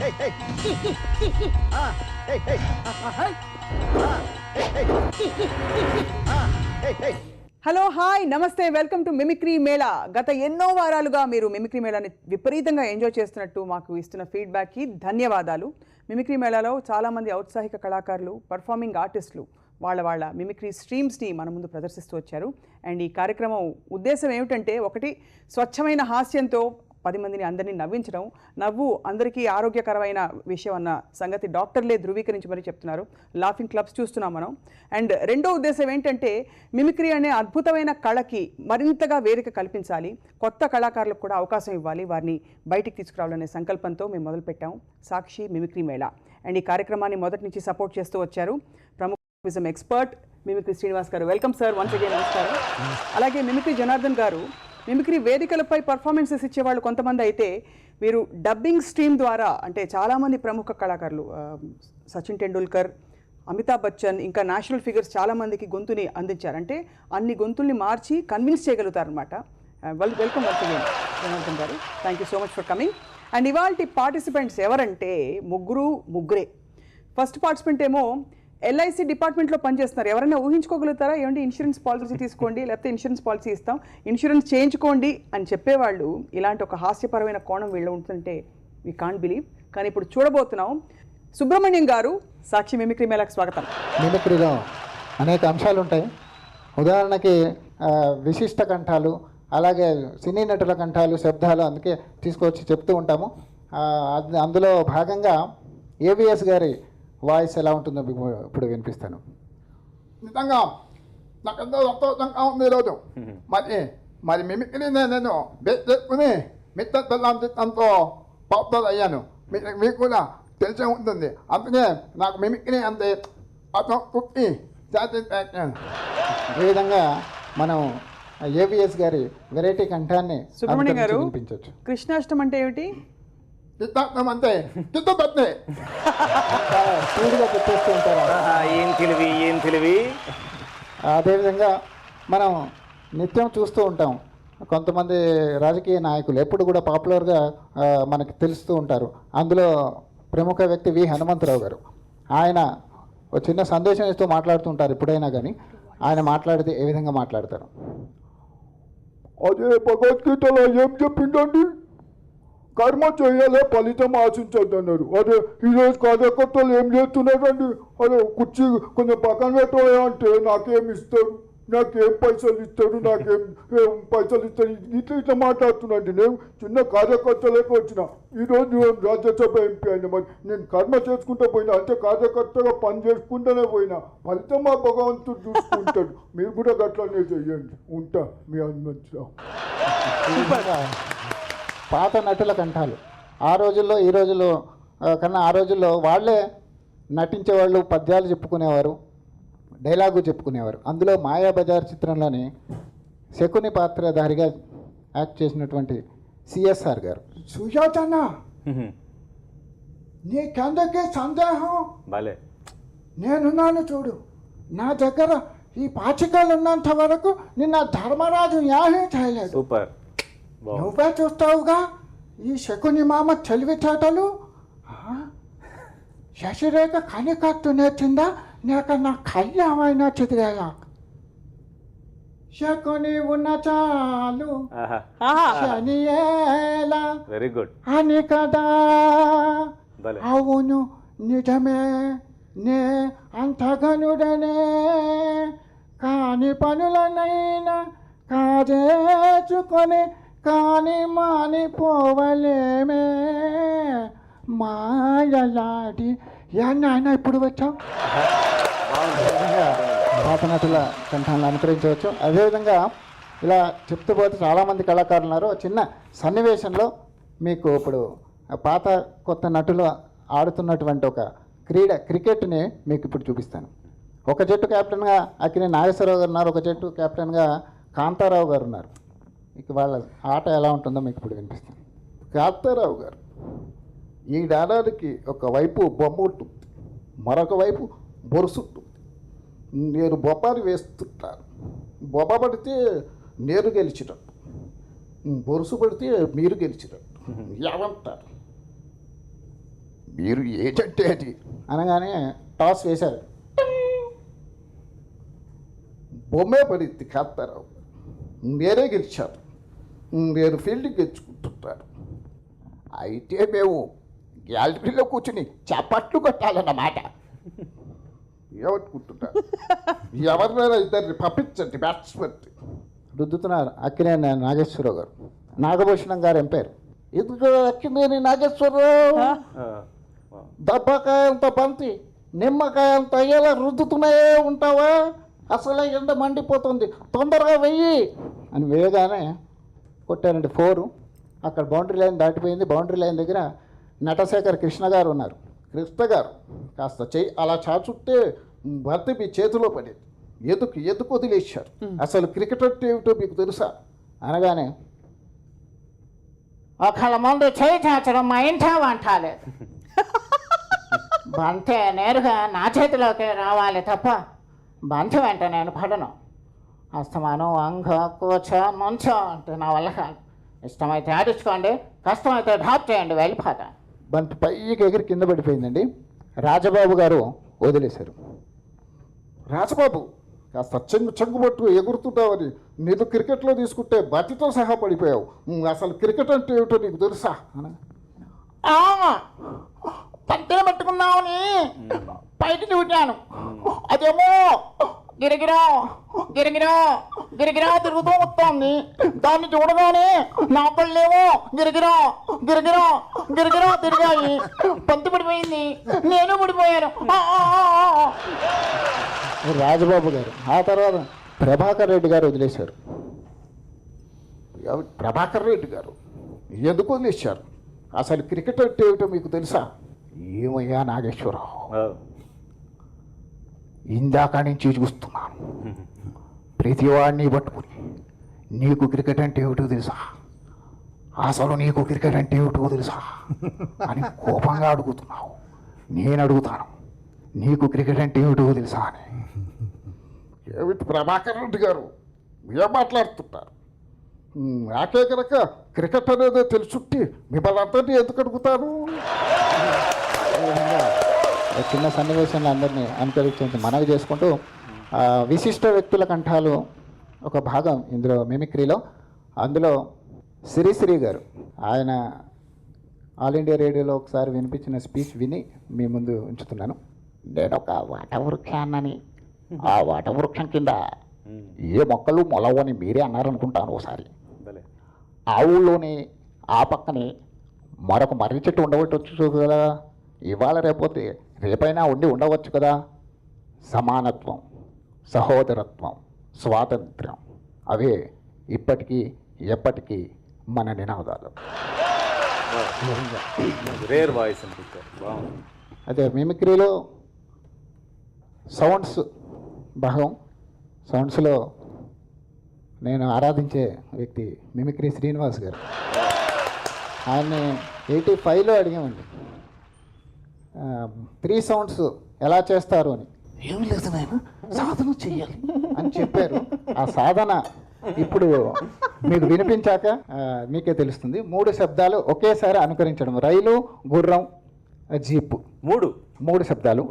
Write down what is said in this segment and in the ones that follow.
Hello hi నమస్తే welcome to mimicry Mela. గత ఎన్నో వారాలుగా మీరు మిమిక్రీ మేళాని విపరీతంగా ఎంజాయ్ చేస్తున్నట్టు మాకు ఇస్తున్న ఫీడ్బ్యాక్కి ధన్యవాదాలు. మిమిక్రీ మేళాలో చాలామంది ఔత్సాహిక కళాకారులు, పర్ఫార్మింగ్ ఆర్టిస్టులు వాళ్ళ మిమిక్రీ స్ట్రీమ్స్ని మన ముందు ప్రదర్శిస్తూ వచ్చారు. అండ్ ఈ కార్యక్రమం ఉద్దేశం ఏమిటంటే, ఒకటి స్వచ్ఛమైన హాస్యంతో 10 మందిని అందరినీ నవ్వించడం. నవ్వు అందరికీ ఆరోగ్యకరమైన విషయం అన్న సంగతి డాక్టర్లే ధృవీకరించి మరీ చెప్తున్నారు. లాఫింగ్ క్లబ్స్ చూస్తున్నాం మనం. అండ్ రెండో ఉద్దేశం ఏంటంటే, మిమిక్రీ అనే అద్భుతమైన కళకి మరింతగా వేదిక కల్పించాలి, కొత్త కళాకారులకు కూడా అవకాశం ఇవ్వాలి, వారిని బయటికి తీసుకురావాలనే సంకల్పంతో మేము మొదలుపెట్టాం సాక్షి మిమిక్రీ మేళా. అండ్ ఈ కార్యక్రమాన్ని మొదటి నుంచి సపోర్ట్ చేస్తూ వచ్చారు ప్రముఖ ఎక్స్పర్ట్ మిమిక్రీ శ్రీనివాస్ గారు. వెల్కమ్ సార్, వన్స్ అగైన్ నమస్కారం. అలాగే మిమిక్రీ జనార్దన్ గారు. మిమిక్రీ వేదికలపై పర్ఫార్మెన్సెస్ ఇచ్చేవాళ్ళు కొంతమంది అయితే, వీరు డబ్బింగ్ స్ట్రీమ్ ద్వారా, అంటే చాలామంది ప్రముఖ కళాకారులు, సచిన్ టెండూల్కర్, అమితాబ్ బచ్చన్, ఇంకా నేషనల్ ఫిగర్స్ చాలామందికి గొంతుని అందించారు. అంటే అన్ని గొంతుల్ని మార్చి కన్విన్స్ చేయగలుగుతారనమాట. వెల్కమ్ వన్స్ అగైన్ జనార్దన్ గారు. Thank you so much for coming. And ఇవాళ పార్టిసిపెంట్స్ ఎవరంటే ముగ్గురే. ఫస్ట్ పార్టిసిపెంట్ ఏమో ఎల్ఐసి డిపార్ట్మెంట్లో పనిచేస్తున్నారు. ఎవరైనా ఊహించుకోగలుగుతారా? ఏమంటే ఇన్సూరెన్స్ పాలసీ తీసుకోండి, లేకపోతే ఇన్సూరెన్స్ పాలసీ ఇస్తాం, ఇన్సూరెన్స్ చేయించుకోండి అని చెప్పేవాళ్ళు. ఇలాంటి ఒక హాస్యపరమైన కోణం వీళ్ళు ఉంటుంటే వీ కాంట్ బిలీవ్. కానీ ఇప్పుడు చూడబోతున్నాం. సుబ్రహ్మణ్యం గారు, సాక్షి మిమిక్రీ మేళాకు స్వాగతం. మిమిక్రీలో అనేక అంశాలు ఉంటాయి. ఉదాహరణకి విశిష్ట కంఠాలు, అలాగే సినీ నటుల కంఠాలు, శబ్దాలు అందుకే తీసుకొచ్చి చెప్తూ ఉంటాము. అందులో భాగంగా ఏవిఎస్ గారి వాయిస్ ఎలా ఉంటుందో మీకు ఇప్పుడు వినిపిస్తాను. నిజంగా నాకు ఎంతో సంతోషంగా ఉంది ఈరోజు. మరి మిమిక్రీ నేను చేసుకుని మిత్ర పిల్లలతో పాపులర్ అయ్యాను. మీకు కూడా తెలిసే ఉంటుంది. అందుకే నాకు మిమిక్రీ అంటే కుక్కి సాటిస్ఫాక్షన్. ఈ విధంగా మనం ఏవిఎస్ గారి వెరైటీ కంఠాన్ని సుబ్రహ్మణ్యం గారు, వినిపించవచ్చు. కృష్ణాష్టమి అంటే ఏమిటి? అంటే చుట్టుపట్టే స్పీడ్గా చెప్పేస్తూ ఉంటారు. ఏం తెలివి. అదేవిధంగా మనం నిత్యం చూస్తూ ఉంటాం, కొంతమంది రాజకీయ నాయకులు ఎప్పుడు కూడా పాపులర్గా మనకి తెలుస్తూ ఉంటారు. అందులో ప్రముఖ వ్యక్తి వి హనుమంతరావు గారు. ఆయన ఒక చిన్న సందేశం ఇస్తూ మాట్లాడుతుంటారు ఎప్పుడైనా కానీ. ఆయన మాట్లాడితే ఏ విధంగా మాట్లాడతారు? అదే భగవద్గీతలో ఏం చెప్పిందండి? కర్మ చేయాలి, ఫలితం ఆశించద్దన్నారు. అదే ఈరోజు కార్యకర్తలు ఏం చేస్తున్నారండి? అదే కుర్చీ కొంచెం పక్కన పెట్టాలంటే నాకేం ఇస్తారు, నాకేం పైసలు ఇస్తారు, నాకేం పైసలు ఇస్తారు, ఇట్లా మాట్లాడుతున్నాండి. నేను చిన్న కార్యకర్తలకు వచ్చిన ఈరోజు రాజ్యసభ ఎంపీ అయినా. మరి నేను కర్మ చేసుకుంటూ పోయినా, అంటే కార్యకర్తగా పని చేసుకుంటూనే పోయినా, ఫలితం మా భగవంతుడు చూసుకుంటాడు. మీరు కూడా గట్లనే చెయ్యండి. ఉంటా మీ అందరూ. పాత నటుల కంఠాలు ఆ రోజుల్లో ఈ రోజుల్లో కన్నా ఆ రోజుల్లో వాళ్ళే నటించేవాళ్ళు, పద్యాలు చెప్పుకునేవారు, డైలాగు చెప్పుకునేవారు. అందులో మాయాబజార్ చిత్రంలోని శకుని పాత్రధారిగా యాక్ట్ చేసినటువంటి సిఎస్ఆర్ గారు. సుజాతన, నీకెందుకే సందేహం? నేనున్నాను చూడు. నా దగ్గర ఈ పాచికలు ఉన్నంత వరకు నిన్న ధర్మరాజు న్యాయం చేయలేదు. సూపర్. నువ్వే చూస్తావుగా ఈ శకుని మామ తెలివితేటలు. శశిరేఖ కనికత్తు నేర్చిందా, లేక నా కళ్ళు ఏమైనా చెదిరాయా? శకుని ఉన్న చాలు శనియేలా వెరీ గుడ్ అని కదా. అవును నిజమే, నే అంతగనుడనే, కాని పనులనైనా కాదేచుకొని కాని మానిపోవలేమే మాయలాడి. నాయన ఇప్పుడు వచ్చావు. పాత నటుల కంఠాలను అనుకరించవచ్చు. అదేవిధంగా ఇలా చెప్తూ పోతే చాలామంది కళాకారులు ఉన్నారు. చిన్న సన్నివేశంలో మీకు ఇప్పుడు పాత కొత్త నటులు ఆడుతున్నటువంటి ఒక క్రికెట్ని మీకు ఇప్పుడు చూపిస్తాను. ఒక జట్టు కెప్టెన్గా అక్కినేని నాగేశ్వరరావు గారు ఉన్నారు, ఒక జట్టు కెప్టెన్గా కాంతారావు గారు ఉన్నారు. ఇక వాళ్ళ ఆట ఎలా ఉంటుందో మీకు ఇప్పుడు వినిపిస్తాను. కాంతారావు గారు, ఈ డాడానికి ఒకవైపు బొమ్మ ఉంటుంది, మరొక వైపు బొరుసు ఉంటుంది. నేను బొమ్మని వేస్తుంటాను. బొమ్మ పడితే నేను గెలిచినట్టు, బొరుసు పడితే మీరు గెలిచినట్టు. ఏమంటారు? మీరు ఏజెంటే అది అనగానే టాస్ వేశారు. బొమ్మే పడింది కాంతారావు. మీరే గెలిచారు, మీరు ఫీల్డింగ్ గెలుచుకుంటున్నారు. అయితే మేము గ్యాలరీలో కూర్చుని చప్పట్లు కొట్టాలన్నమాట. ఏమనుకుంటున్నారు? ఎవరినైనా ఇద్దరిని పంపించండి బ్యాట్స్మెన్ రుద్దుతున్నారు. అక్కినేని నాగేశ్వరరావు గారు. నాగభూషణం గారు ఎంపారు. ఎందుకు అక్కినేని నాగేశ్వరరావు దబ్బకాయంత బంతి నిమ్మకాయంత అయ్యేలా రుద్దుతూనే ఉంటావా? అసలే ఎండ మండిపోతుంది, తొందరగా వెయ్యి అని వేయగానే కొట్టారండి 4. అక్కడ బౌండరీ లైన్ దాటిపోయింది. బౌండరీ లైన్ దగ్గర నటశేఖర్ కృష్ణ గారు ఉన్నారు. కృష్ణ గారు కాస్త చెయ్యి అలా చాచుంటే బంతి మీ చేతిలో పడేది. ఎందుకు వదిలేశారు? అసలు క్రికెట్ అంటే ఏమిటో మీకు తెలుసా అనగానే ఒకళ్ళ ముందు చేయి చాచడం మా ఇంటా వంటాలేదు. బంతే నేరుగా నా చేతిలోకి రావాలి తప్ప బంతి వెంట నేను పడను. అస్తమానం వంగ కూర్చ మంచో అంటే నా వల్ల కాదు. ఇష్టమైతే ఆడించుకోండి, కష్టమైతే డ్రాప్ చేయండి, వెళ్ళిపోతా. బంతి పైకి ఎగిరి కింద పడిపోయిందండి. రాజబాబు గారు వదిలేశారు. రాజబాబు కాస్త చెంగుపట్టు ఎగురుతుంటావని నీకు క్రికెట్లో తీసుకుంటే బతితో సహా పడిపోయావు. అసలు క్రికెట్ అంటే ఏమిటో నీకు తెలుసా? పంటలు పెట్టుకున్నామని పైకి చూచాను, అదేమో గిరిగిరా గిరిగిరా గిరిగిరా తిరుగుతూ వస్తుంది. దాన్ని చూడగానే నా పళ్ళేమో గిరిగిరా గిరిగిరా గిరిగిరా తిరిగాయి. బంతి పడిపోయింది, నేను పడిపోయాను. రాజబాబు గారు. ఆ తర్వాత ప్రభాకర్ రెడ్డి గారు వదిలేశారు. ప్రభాకర్ రెడ్డి గారు ఎందుకు వదిలేశారు? అసలు క్రికెట్ అంటే ఏమిటో మీకు తెలుసా? ఏమయ్యా నాగేశ్వరరావు, ఇందాక నుంచి చూస్తున్నాను ప్రతివాడిని పట్టుకుని నీకు క్రికెట్ అంటే ఏమిటో తెలుసా, అసలు నీకు క్రికెట్ అంటే ఏమిటో తెలుసా అని కోపంగా అడుగుతున్నావు. నేను అడుగుతాను, నీకు క్రికెట్ అంటే ఏమిటో తెలుసా అని. ఏమిటి ప్రభాకర్ రెడ్డి గారు ఏం మాట్లాడుతుంటారు? నాకే కనుక క్రికెట్ అనేది తెలుసుంటే మిమ్మల్ని అందరినీ ఎందుకు అడుగుతాను? చిన్న సన్నివేశాన్ని అందరినీ అనుకరించేంత మనవి చేసుకుంటూ విశిష్ట వ్యక్తుల కంఠాలు ఒక భాగం ఇందులో మిమిక్రీలో. అందులో శ్రీశ్రీ గారు ఆయన ఆల్ ఇండియా రేడియోలో ఒకసారి వినిపించిన స్పీచ్ విని మీ ముందు ఉంచుతున్నాను. నేను ఒక వటవృక్షాన్నని, ఆ వటవృక్షం కింద ఏ మొక్కలు మొలవని మీరే అన్నారనుకుంటాను. ఒకసారి ఆ ఊళ్ళోనే ఆ పక్కనే మరొక మర్రి చెట్టు ఉండవచ్చు కదా, ఇవాళ రేపోతే రేపైనా ఉండవచ్చు కదా. సమానత్వం, సహోదరత్వం, స్వాతంత్ర్యం అవే ఇప్పటికీ ఎప్పటికీ మన నినాదాలు. అదే మిమిక్రీలో సౌండ్స్ భాగం. సౌండ్స్లో నేను ఆరాధించే వ్యక్తి మిమిక్రీ శ్రీనివాస్ గారు. ఆయన్ని 85లో అడిగామండి 3 సౌండ్స్ ఎలా చేస్తారు అని. ఏమి లేదు నాయన, సాధన చెయ్యాలి అని చెప్పారు. ఆ సాధన ఇప్పుడు మీకు వినిపించాక మీకే తెలుస్తుంది. 3 శబ్దాలు ఒకేసారి అనుకరించడం. రైలు, గుర్రం, జీపు, 3 శబ్దాలు.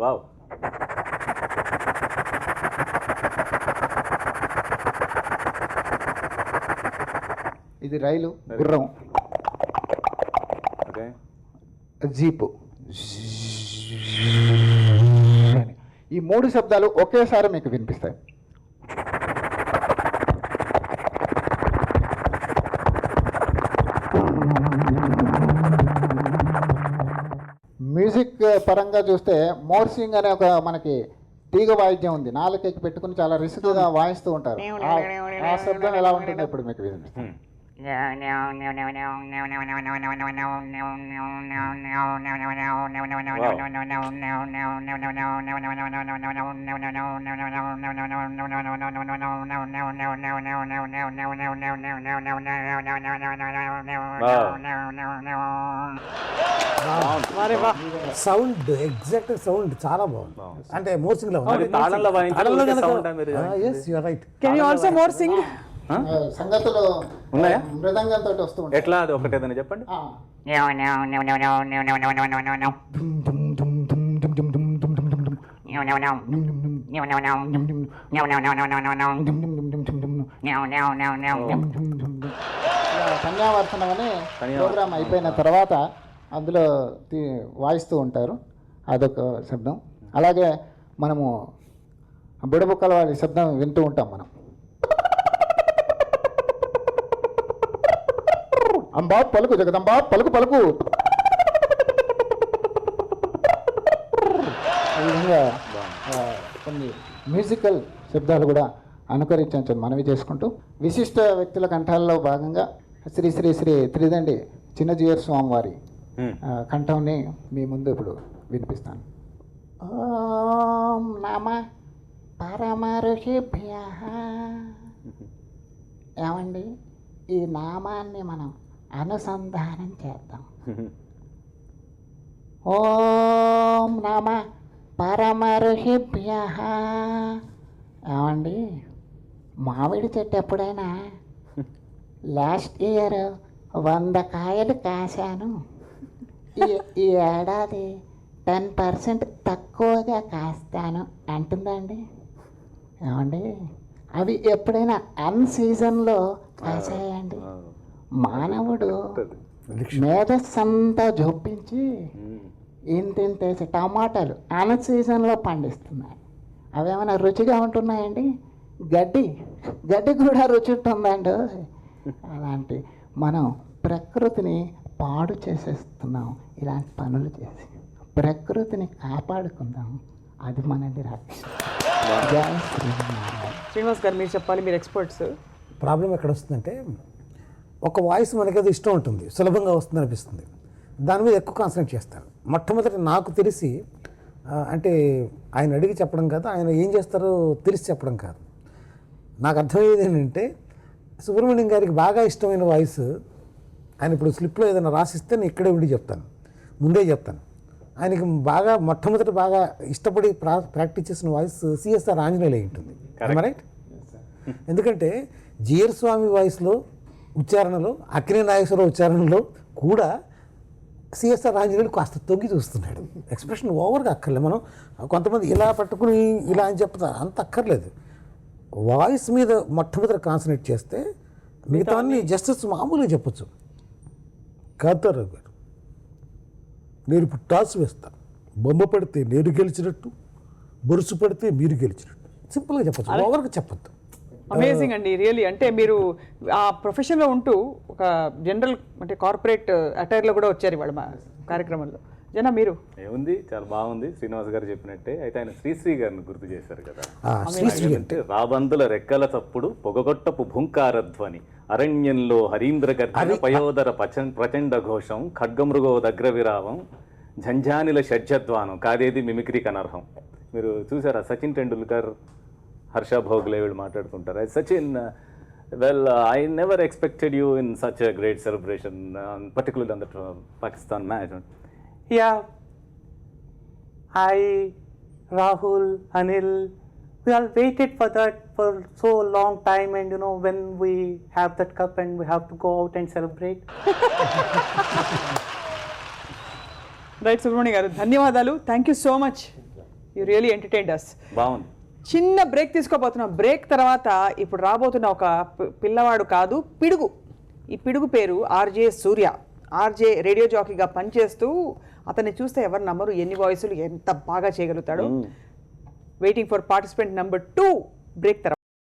ఇది రైలు, గుర్రం, జీపు. ఈ 3 శబ్దాలు ఒకేసారి మీకు వినిపిస్తాయి. మ్యూజిక్ పరంగా చూస్తే మోర్సింగ్ అనే ఒక మనకి తీగ వాయిద్యం ఉంది. నాలుకకి పెట్టుకుని చాలా రిస్క్గా వాయిస్తూ ఉంటారు. ఆ శబ్దం ఎలా ఉంటుంది ఇప్పుడు మీకు వినిపిస్తుంది. సౌండ్ ఎగ్జాక్ట్ సౌండ్ చాలా బాగుంది. అంటే మోర్సింగ్ లో కెన్ యూ ఆల్సో మోర్సింగ్? సంగతులు ఉన్నాయా? మృదంగంతో వస్తూ ఉంటాయి. ఎట్లా అది ఒకటేదని చెప్పండి. ఆ. కన్యావర్తనం అనే ప్రోగ్రామ్ అయిపోయిన తర్వాత అందులో వాయిస్తూ ఉంటారు, అదొక శబ్దం. అలాగే మనము బుడబుక్కల వాడి శబ్దం వింటూ ఉంటాం మనం. అంబా పలుకు జగదంబా పలుకు పలుకు. ఈ విధంగా కొన్ని మ్యూజికల్ శబ్దాలు కూడా అనుకరించని మనవి చేసుకుంటూ విశిష్ట వ్యక్తుల కంఠాల్లో భాగంగా శ్రీ శ్రీ శ్రీ త్రిదండి చిన్నజీయర్ స్వామి వారి కంఠంని మీ ముందు ఇప్పుడు వినిపిస్తాను. ఓం నమ పరమ ఋషిభ్యః. ఏమండి, ఈ నామాన్ని మనం అనుసంధానం చేద్దాం. ఓం నమ పరమ ఋషిభ్యః. ఏమండి, మామిడి చెట్టు ఎప్పుడైనా లాస్ట్ ఇయర్ 100 కాయలు కాశాను, ఈ ఏడాది 10% తక్కువగా కాస్తాను అంటుందండి. ఏమండి, అవి ఎప్పుడైనా అన్సీజన్లో కాసాయండి. మానవుడు మేధస్సంతా జొప్పించి ఇంతేసి టమాటాలు అన్సీజన్లో పండిస్తున్నాడు. అవేమైనా రుచిగా ఉంటున్నాయండి? గడ్డి కూడా రుచి ఉంటుందండి. అలాంటి మనం ప్రకృతిని పాడు చేసేస్తున్నాం. ఇలాంటి పనులు చేసి ప్రకృతిని కాపాడుకుందాం, అది మనల్ని రక్షిస్తుంది. శ్రీనివాస్ గారు మీరు చెప్పాలి, మీరు ఎక్స్పర్ట్స్. ప్రాబ్లం ఎక్కడ వస్తుందంటే, ఒక వాయిస్ మనకేదో ఇష్టం ఉంటుంది, సులభంగా వస్తుంది అనిపిస్తుంది, దాని మీద ఎక్కువ కాన్సన్ట్రేట్ చేస్తారు. మొట్టమొదటి నాకు తెలిసి అంటే ఆయన అడిగి చెప్పడం కాదు, ఆయన ఏం చేస్తారో తెలిసి చెప్పడం కాదు. నాకు అర్థమయ్యేది ఏంటంటే, సుబ్రహ్మణ్యం గారికి బాగా ఇష్టమైన వాయిస్ ఆయన ఇప్పుడు స్లిప్లో ఏదైనా రాసిస్తే నేను ఇక్కడే ఉండి చెప్తాను, ముందే చెప్తాను. ఆయనకి మొట్టమొదటి బాగా ఇష్టపడి ప్రాక్టీస్ చేసిన వాయిస్ సిఎస్ఆర్ ఆంజనేయులు అయి ఉంటుంది, రైట్? ఎందుకంటే జిఆర్ స్వామి వాయిస్లో ఉచ్చారణలో, అక్కినే నాగేశ్వరరావు ఉచ్చారణలో కూడా సిఎస్ఆర్ ఆంజనేయులు కాస్త తొంగి చూస్తున్నాడు. ఎక్స్ప్రెషన్ ఓవర్గా అక్కర్లేదు. మనం కొంతమంది ఇలా పట్టుకుని ఇలా అని చెప్తారు, అంత అక్కర్లేదు. వాయిస్ మీద మొట్టమొదటి కాన్సన్ట్రేట్ చేస్తే మిగతా అన్ని జస్ట్ మామూలుగా చెప్పచ్చు. కాంతారావు గారు, నేను ఇప్పుడు టాస్ వేస్తాను, బొమ్మ పడితే నేను గెలిచినట్టు, బొరుసు పడితే మీరు గెలిచినట్టు, సింపుల్గా చెప్పచ్చు, ఓవర్గా చెప్పద్దు. అమేజింగ్ అండి, రియలీ. అంటే మీరు ఆ ప్రొఫెషన్లో ఉంటూ ఒక జనరల్ అంటే కార్పొరేట్ అటైర్లో కూడా వచ్చారు ఇవాళ మా కార్యక్రమంలో. జనా మీరు ఏముంది, చాలా బాగుంది. శ్రీనివాస్ గారు చెప్పినట్టే. అయితే ఆయన శ్రీశ్రీ గారిని గుర్తు చేశారు కదా. శ్రీశ్రీ అంటే రాబందుల రెక్కల చప్పుడు, పొగగొట్టపు భుంకారధ్వని, అరణ్యంలో హరీంద్ర గర్జన, పయోదర ప్రచండ ఘోషం, ఖడ్గమృగోదగ్ర విరావం, ఝంఝానిల షడ్జద్వానం, కాదేది మిమిక్రీకి అనర్హం. మీరు చూసారా సచిన్ టెండూల్కర్, హర్ష భోగ్లే వీళ్ళు మాట్లాడుకుంటారు. Sachin, well, I never expected you in such a great celebration, particularly on the Pakistan match. Yeah, I, Rahul, Anil, we all waited for that for so long time, and you know, when we have that cup and we have to go out and celebrate. Right Subrahmanyam గారు, ధన్యవాదాలు. Thank you so much, you really entertained us. బాగుంది. చిన్న break తీసుకోబోతున్నాం. Break తర్వాత ఇప్పుడు రాబోతున్న ఒక పిల్లవాడు కాదు, పిడుగు. ఈ పిడుగు పేరు ఆర్జే సూర్య. ఆర్జే రేడియో జాకీగా పనిచేస్తూ అతన్ని చూస్తే ఎవరు నమ్మరు, ఎన్ని వాయిస్లు ఎంత బాగా చేయగలుగుతాడు. Waiting for participant number 2. Break తర్వాత